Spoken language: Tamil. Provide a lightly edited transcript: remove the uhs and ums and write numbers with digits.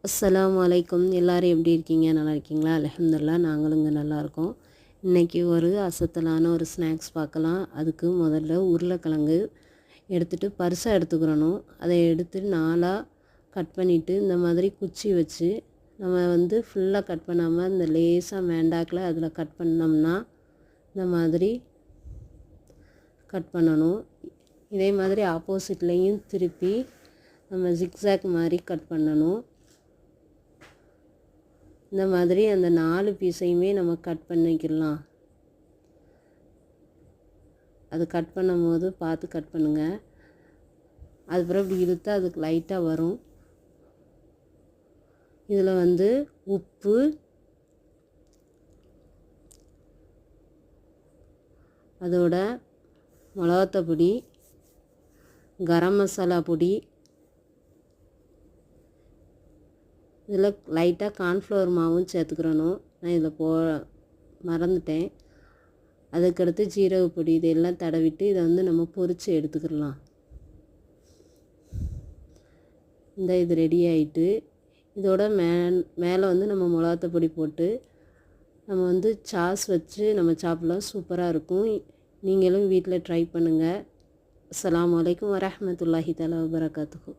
அஸ்ஸலாமு அலைக்கும். எல்லோரும் எப்படி இருக்கீங்க? நல்லா இருக்கீங்களா? அல்ஹம்துலில்லாஹ் நாங்களும் இங்கே நல்லாயிருக்கோம். இன்றைக்கி ஒரு அசத்தலான ஒரு ஸ்நாக்ஸ் பார்க்கலாம். அதுக்கு முதல்ல உருளைக்கிழங்கு எடுத்துகிட்டு பருசாக எடுத்துக்கிறணும். அதை எடுத்து 4ஆக கட் பண்ணிவிட்டு இந்த மாதிரி குச்சி வச்சு நம்ம ஃபுல்லாக கட் பண்ணாமல் இந்த லேசாக மேண்டாக்கில் அதில் கட் பண்ணோம்னா இந்த மாதிரி கட் பண்ணணும். இதே மாதிரி ஆப்போசிட்லேயும் திருப்பி நம்ம ஜிக்ஸாக் மாதிரி கட் பண்ணணும். இந்த மாதிரி அந்த 4 பீஸையுமே நம்ம கட் பண்ணிக்கலாம். அது கட் பண்ணும்போது பார்த்து கட் பண்ணுங்கள். அதுக்கப்புறம் இப்படி இழுத்தா அதுக்கு லைட்டாக வரும். இதில் உப்பு, அதோட மிளகாத்தூள் பொடி, கரம் மசாலா பொடி, இதில் லைட்டாக கார்ன்ஃப்ளவர் மாவும் சேர்த்துக்கிறணும். நான் இதில் மறந்துட்டேன். அதுக்கடுத்து ஜீரக பொடி இதெல்லாம் தடவிட்டு இதை நம்ம பொரித்து எடுத்துக்கிடலாம். இது ரெடி ஆகிட்டு இதோட மேலே நம்ம மிளகாத்தூள் பொடி போட்டு நம்ம சாஸ் வச்சு நம்ம சாப்பிடலாம். சூப்பராக இருக்கும். நீங்களும் வீட்டில் ட்ரை பண்ணுங்கள். அஸ்ஸலாமு அலைக்கும் வரஹ்மத்துல்லாஹி தஆலா வபரகாத்துஹு.